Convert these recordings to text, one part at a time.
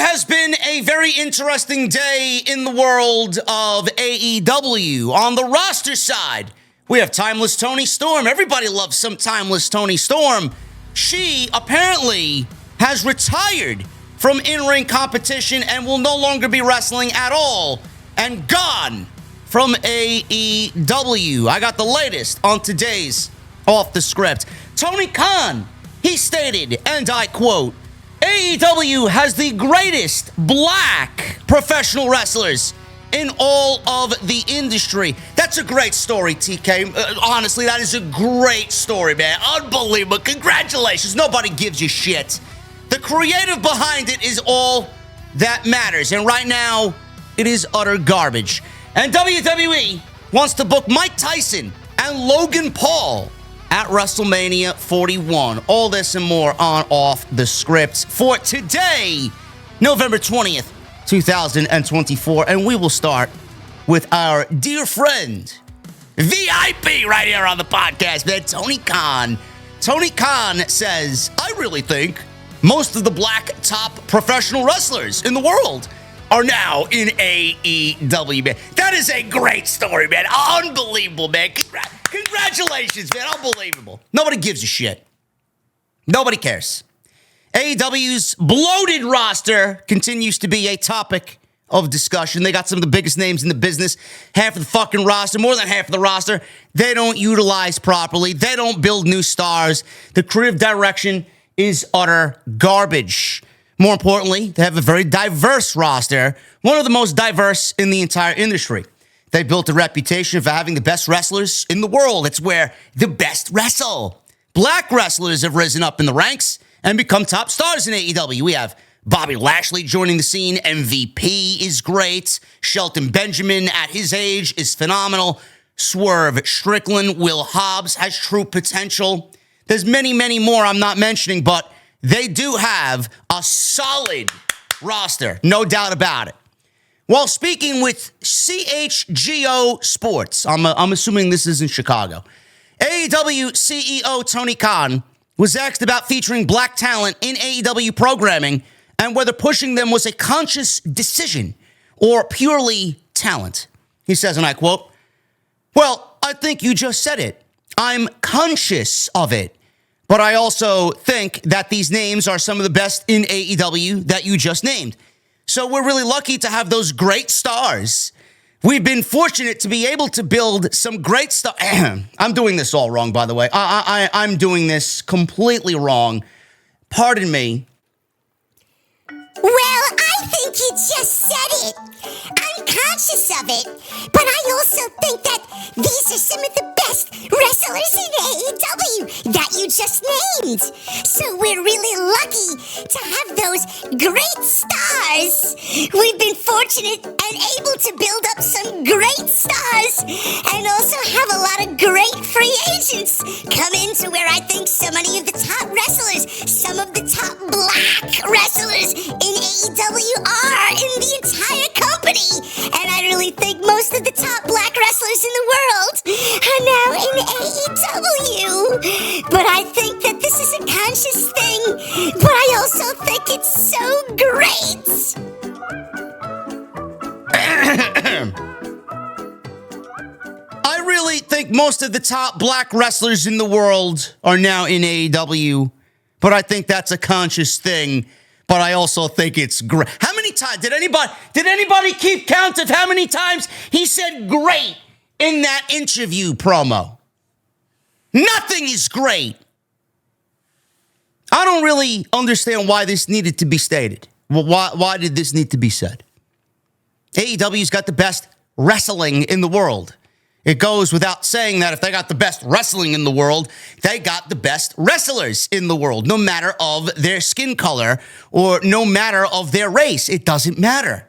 has been a very interesting day in the world of AEW. On the roster side, we have Timeless Toni Storm. Everybody loves some Timeless Toni Storm. She apparently has retired from in-ring competition and will no longer be wrestling at all and gone from AEW. I got the latest on today's Off the Script. Tony Khan, he stated, and I quote, AEW has the greatest black professional wrestlers in all of the industry. That's a great story, TK. Honestly, that is a great story, man. Unbelievable. Congratulations. Nobody gives you shit. The creative behind it is all that matters. And right now, it is utter garbage. And WWE wants to book Mike Tyson and Logan Paul at WrestleMania 41. All this and more on Off the Script for today, November 20th, 2024. And we will start with our dear friend, VIP right here on the podcast, man, Tony Khan. Tony Khan says, I really think most of the black top professional wrestlers in the world are now in AEW, man. That is a great story, man. Unbelievable, man. Congratulations, man. Unbelievable. Nobody gives a shit. Nobody cares. AEW's bloated roster continues to be a topic of discussion. They got some of the biggest names in the business. Half of the fucking roster, more than half of the roster, they don't utilize properly. They don't build new stars. The creative direction is utter garbage. More importantly, they have a very diverse roster, one of the most diverse in the entire industry. They built a reputation for having the best wrestlers in the world. It's where the best wrestle. Black wrestlers have risen up in the ranks and become top stars in AEW. We have Bobby Lashley joining the scene. MVP is great. Shelton Benjamin at his age is phenomenal. Swerve Strickland, Will Hobbs has true potential. There's many, many more I'm not mentioning, but they do have a solid roster, no doubt about it. While speaking with CHGO Sports, I'm assuming this is in Chicago, AEW CEO Tony Khan was asked about featuring black talent in AEW programming and whether pushing them was a conscious decision or purely talent. He says, and I quote, well, I think you just said it. I'm conscious of it. But I also think that these names are some of the best in AEW that you just named. So we're really lucky to have those great stars. We've been fortunate to be able to build some great stars. I'm doing this all wrong, by the way. I'm doing this completely wrong. Pardon me. Well, I think you just said it. I'm conscious of it, but I also think that these are some of the best wrestlers in AEW that you just named. So we're really lucky to have those great stars. We've been fortunate and able to build up some great stars and also have a lot of great free agents come into where I think so many of the top wrestlers, some of the top black wrestlers in AEW are in the entire company. And I really think most of the top black wrestlers in the world are now in AEW. But I think that this is a conscious thing, but I also think it's so great. I really think most of the top black wrestlers in the world are now in AEW, but I think that's a conscious thing. But I also think it's great. How many times did anybody keep count of how many times he said great in that interview promo? Nothing is great. I don't really understand why this needed to be stated. Well, why did this need to be said? AEW's got the best wrestling in the world. It goes without saying that if they got the best wrestling in the world, they got the best wrestlers in the world, no matter of their skin color or no matter of their race. It doesn't matter.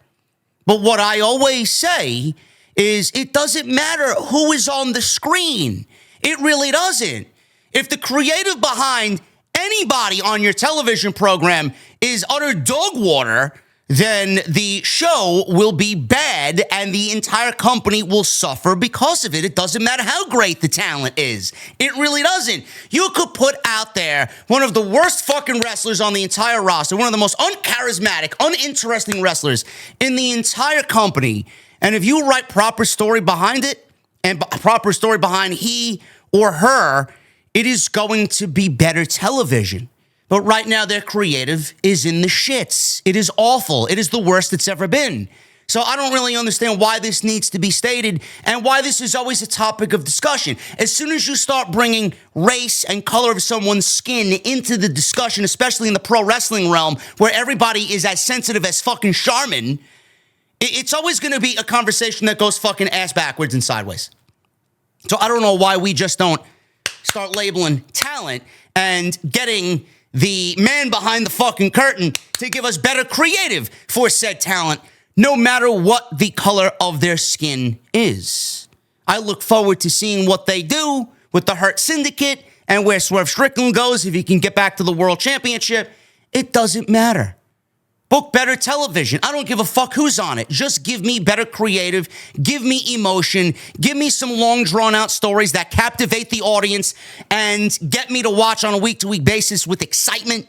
But what I always say is it doesn't matter who is on the screen. It really doesn't. If the creative behind anybody on your television program is utter dog water, then the show will be bad and the entire company will suffer because of it. It doesn't matter how great the talent is. It really doesn't. You could put out there one of the worst fucking wrestlers on the entire roster, one of the most uncharismatic, uninteresting wrestlers in the entire company, and if you write proper story behind it and proper story behind he or her, it is going to be better television. But right now, their creative is in the shits. It is awful. It is the worst it's ever been. So I don't really understand why this needs to be stated and why this is always a topic of discussion. As soon as you start bringing race and color of someone's skin into the discussion, especially in the pro wrestling realm, where everybody is as sensitive as fucking Charmin, it's always going to be a conversation that goes fucking ass backwards and sideways. So I don't know why we just don't start labeling talent and getting the man behind the fucking curtain to give us better creative for said talent, no matter what the color of their skin is. I look forward to seeing what they do with the Hurt Syndicate and where Swerve Strickland goes if he can get back to the World Championship. It doesn't matter. Book better television. I don't give a fuck who's on it. Just give me better creative. Give me emotion. Give me some long drawn-out stories that captivate the audience and get me to watch on a week-to-week basis with excitement.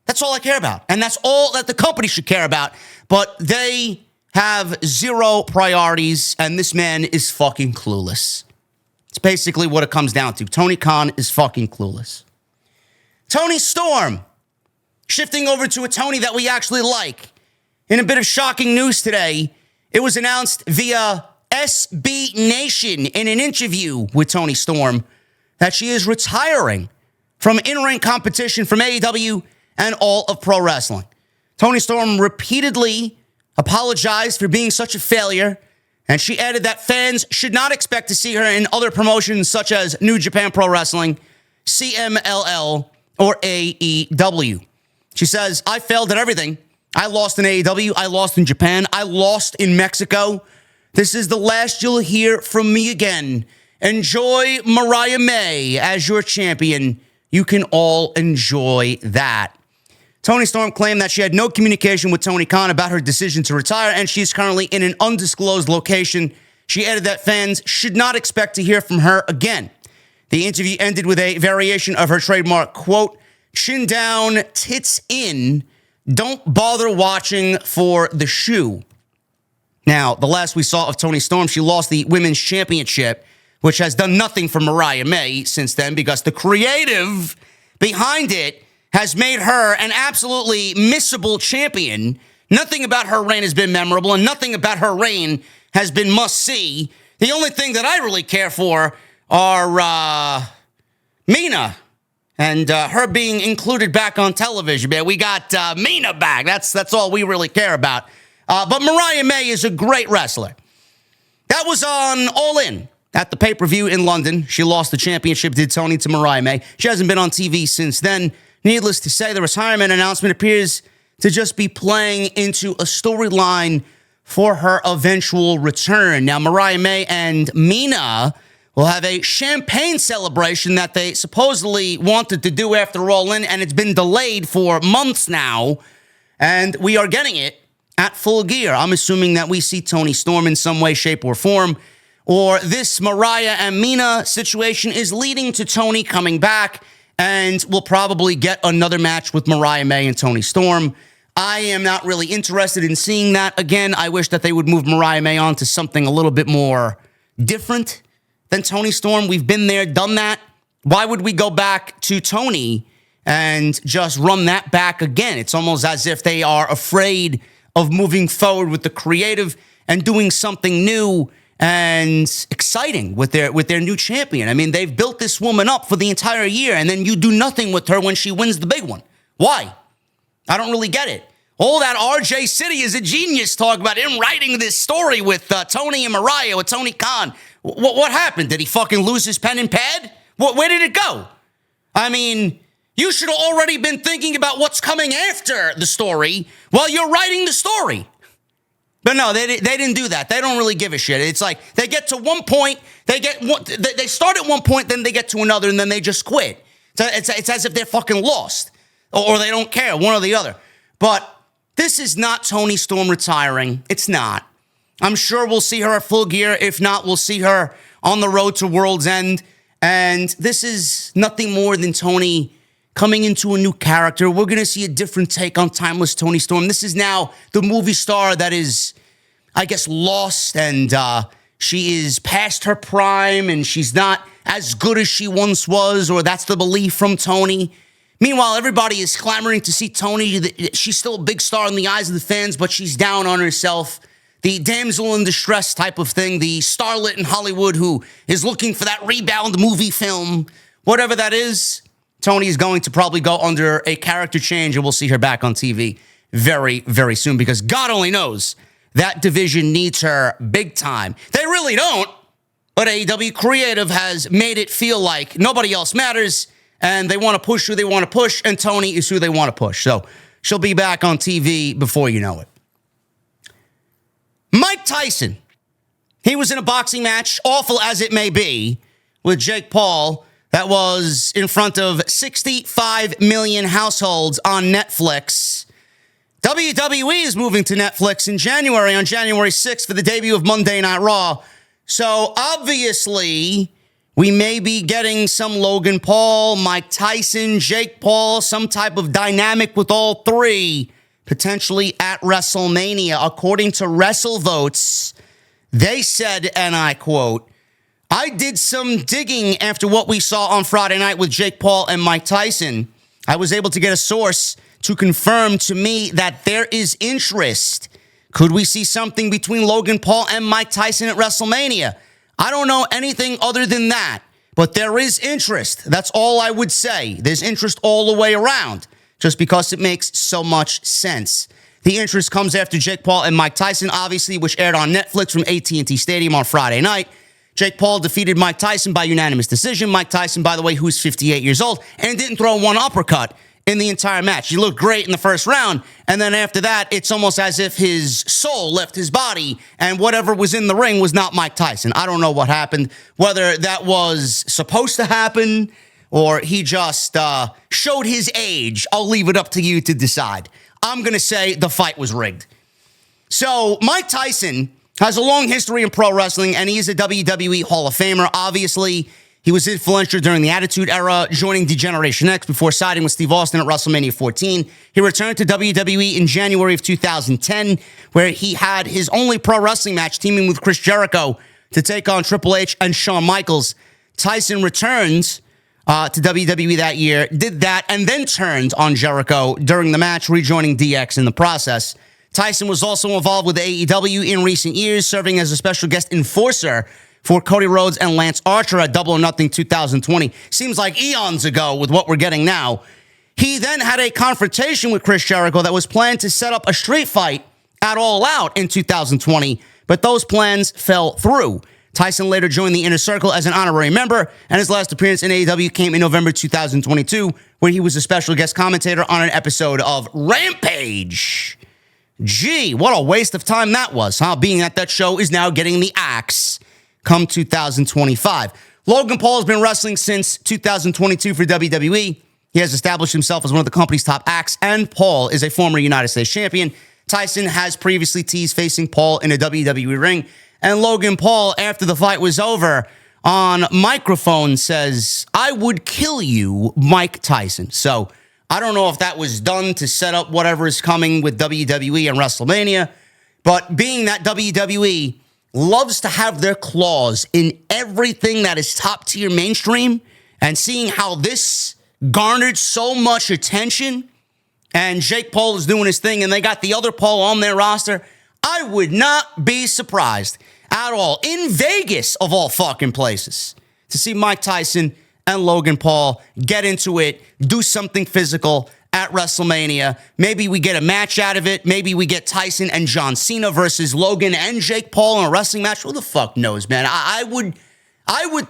That's all I care about. And that's all that the company should care about. But they have zero priorities, and this man is fucking clueless. It's basically what it comes down to. Tony Khan is fucking clueless. Toni Storm. Shifting over to a Tony that we actually like. In a bit of shocking news today, it was announced via SB Nation in an interview with Toni Storm that she is retiring from in-ring competition from AEW and all of pro wrestling. Toni Storm repeatedly apologized for being such a failure, and she added that fans should not expect to see her in other promotions such as New Japan Pro Wrestling, CMLL, or AEW. She says, I failed at everything. I lost in AEW. I lost in Japan. I lost in Mexico. This is the last you'll hear from me again. Enjoy Mariah May as your champion. You can all enjoy that. Toni Storm claimed that she had no communication with Tony Khan about her decision to retire, and she's currently in an undisclosed location. She added that fans should not expect to hear from her again. The interview ended with a variation of her trademark quote, chin down, tits in, don't bother watching for the shoe. Now, the last we saw of Toni Storm, she lost the Women's Championship, which has done nothing for Mariah May since then because the creative behind it has made her an absolutely missable champion. Nothing about her reign has been memorable, and nothing about her reign has been must-see. The only thing that I really care for are Mina. And her being included back on television, man. We got Mina back. That's all we really care about. But Mariah May is a great wrestler. That was on All In at the pay-per-view in London. She lost the championship, did Tony, to Mariah May. She hasn't been on TV since then. Needless to say, the retirement announcement appears to just be playing into a storyline for her eventual return. Now, Mariah May and Mina will have a champagne celebration that they supposedly wanted to do after All In, and it's been delayed for months now, and we are getting it at Full Gear. I'm assuming that we see Toni Storm in some way, shape, or form, or this Mariah and Mina situation is leading to Toni coming back, and we'll probably get another match with Mariah May and Toni Storm. I am not really interested in seeing that again. I wish that they would move Mariah May on to something a little bit more different than Toni Storm. We've been there, done that. Why would we go back to Toni and just run that back again? It's almost as if they are afraid of moving forward with the creative and doing something new and exciting with their new champion. I mean, they've built this woman up for the entire year, and then you do nothing with her when she wins the big one. Why? I don't really get it. All that RJ City is a genius talk about him writing this story with Tony and Mariah, with Tony Khan. What happened? Did he fucking lose his pen and pad? Where did it go? I mean, you should have already been thinking about what's coming after the story while you're writing the story. But no, they didn't do that. They don't really give a shit. It's like they get to one point, they start at one point, then they get to another, and then they just quit. It's as if they're fucking lost or they don't care, one or the other. But this is not Toni Storm retiring. It's not. I'm sure we'll see her at Full Gear. If not, we'll see her on the road to World's End. And this is nothing more than Toni coming into a new character. We're going to see a different take on timeless Toni Storm. This is now the movie star that is, I guess, lost, and she is past her prime, and she's not as good as she once was, or that's the belief from Toni. Meanwhile, everybody is clamoring to see Toni. She's still a big star in the eyes of the fans, but she's down on herself. The damsel in distress type of thing, the starlet in Hollywood who is looking for that rebound movie film, whatever that is, Toni is going to probably go under a character change, and we'll see her back on TV very, very soon, because God only knows that division needs her big time. They really don't, but AEW Creative has made it feel like nobody else matters, and they want to push who they want to push, and Toni is who they want to push. So she'll be back on TV before you know it. Mike Tyson, he was in a boxing match, awful as it may be, with Jake Paul, that was in front of 65 million households on Netflix. WWE is moving to Netflix in January, on January 6th, for the debut of Monday Night Raw. So obviously, we may be getting some Logan Paul, Mike Tyson, Jake Paul, some type of dynamic with all three, potentially at WrestleMania. According to WrestleVotes, they said, and I quote, "I did some digging after what we saw on Friday night with Jake Paul and Mike Tyson. I was able to get a source to confirm to me that there is interest. Could we see something between Logan Paul and Mike Tyson at WrestleMania? I don't know anything other than that, but there is interest. That's all I would say. There's interest all the way around, just because it makes so much sense. The interest comes after Jake Paul and Mike Tyson, obviously, which aired on Netflix from AT&T Stadium on Friday night. Jake Paul defeated Mike Tyson by unanimous decision. Mike Tyson, by the way, who's 58 years old, and didn't throw one uppercut in the entire match. He looked great in the first round, and then after that, it's almost as if his soul left his body, and whatever was in the ring was not Mike Tyson. I don't know what happened, whether that was supposed to happen or he just showed his age. I'll leave it up to you to decide. I'm going to say the fight was rigged. So Mike Tyson has a long history in pro wrestling, and he is a WWE Hall of Famer. Obviously, he was influential during the Attitude Era, joining Degeneration X before siding with Steve Austin at WrestleMania 14. He returned to WWE in January of 2010, where he had his only pro wrestling match, teaming with Chris Jericho to take on Triple H and Shawn Michaels. Tyson returned to WWE that year, did that, and then turned on Jericho during the match, rejoining DX in the process. Tyson was also involved with AEW in recent years, serving as a special guest enforcer for Cody Rhodes and Lance Archer at Double or Nothing 2020. Seems like eons ago with what we're getting now. He then had a confrontation with Chris Jericho that was planned to set up a street fight at All Out in 2020, but those plans fell through. Tyson later joined the Inner Circle as an honorary member, and his last appearance in AEW came in November 2022, where he was a special guest commentator on an episode of Rampage. Gee, what a waste of time that was, huh? Being that show is now getting the axe come 2025. Logan Paul has been wrestling since 2022 for WWE. He has established himself as one of the company's top acts, and Paul is a former United States champion. Tyson has previously teased facing Paul in a WWE ring, and Logan Paul, after the fight was over, on microphone says, "I would kill you, Mike Tyson." So I don't know if that was done to set up whatever is coming with WWE and WrestleMania, but being that WWE loves to have their claws in everything that is top tier mainstream, and seeing how this garnered so much attention, and Jake Paul is doing his thing, and they got the other Paul on their roster, I would not be surprised at all, in Vegas of all fucking places, to see Mike Tyson and Logan Paul get into it, do something physical at WrestleMania. Maybe we get a match out of it. Maybe we get Tyson and John Cena versus Logan and Jake Paul in a wrestling match. Who the fuck knows, man? I would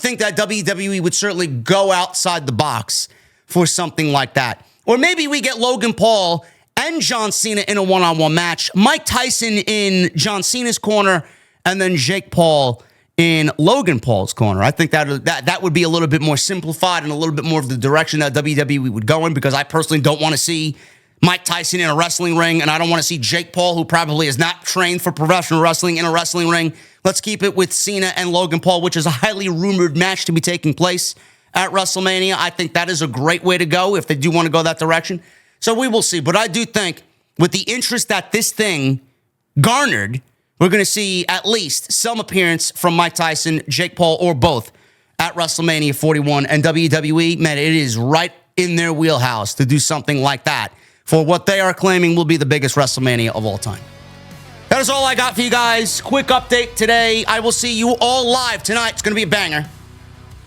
think that WWE would certainly go outside the box for something like that. Or maybe we get Logan Paul and John Cena in a one-on-one match, Mike Tyson in John Cena's corner, and then Jake Paul in Logan Paul's corner. I think that would be a little bit more simplified and a little bit more of the direction that WWE would go in, because I personally don't want to see Mike Tyson in a wrestling ring, and I don't want to see Jake Paul, who probably is not trained for professional wrestling, in a wrestling ring. Let's keep it with Cena and Logan Paul, which is a highly rumored match to be taking place at WrestleMania. I think that is a great way to go if they do want to go that direction. So we will see. But I do think with the interest that this thing garnered, we're going to see at least some appearance from Mike Tyson, Jake Paul, or both at WrestleMania 41. And WWE, man, it is right in their wheelhouse to do something like that for what they are claiming will be the biggest WrestleMania of all time. That is all I got for you guys. Quick update today. I will see you all live tonight. It's going to be a banger.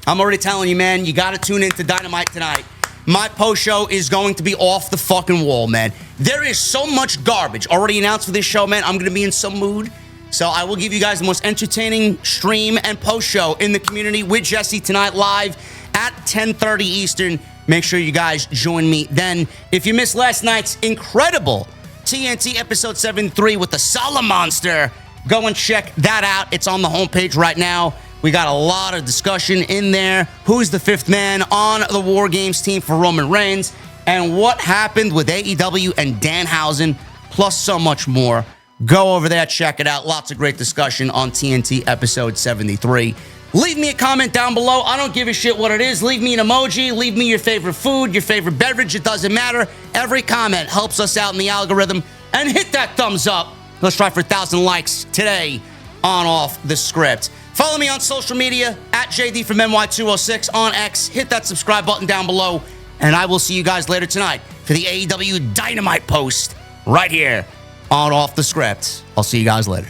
I'm already telling you, man, you got to tune in to Dynamite tonight. My post show is going to be off the fucking wall, man. There is so much garbage already announced for this show, man. I'm going to be in some mood. So I will give you guys the most entertaining stream and post show in the community with Jesse tonight live at 10:30 Eastern. Make sure you guys join me then. If you missed last night's incredible TNT episode 73 with the Sala Monster, go and check that out. It's on the homepage right now. We got a lot of discussion in there. Who's the fifth man on the War Games team for Roman Reigns? And what happened with AEW and Danhausen, plus so much more. Go over there, check it out. Lots of great discussion on TNT episode 73. Leave me a comment down below. I don't give a shit what it is. Leave me an emoji. Leave me your favorite food, your favorite beverage. It doesn't matter. Every comment helps us out in the algorithm. And hit that thumbs up. Let's try for 1,000 likes today on Off the Script. Follow me on social media at JD from NY206 on X. Hit that subscribe button down below. And I will see you guys later tonight for the AEW Dynamite post right here on Off the Script. I'll see you guys later.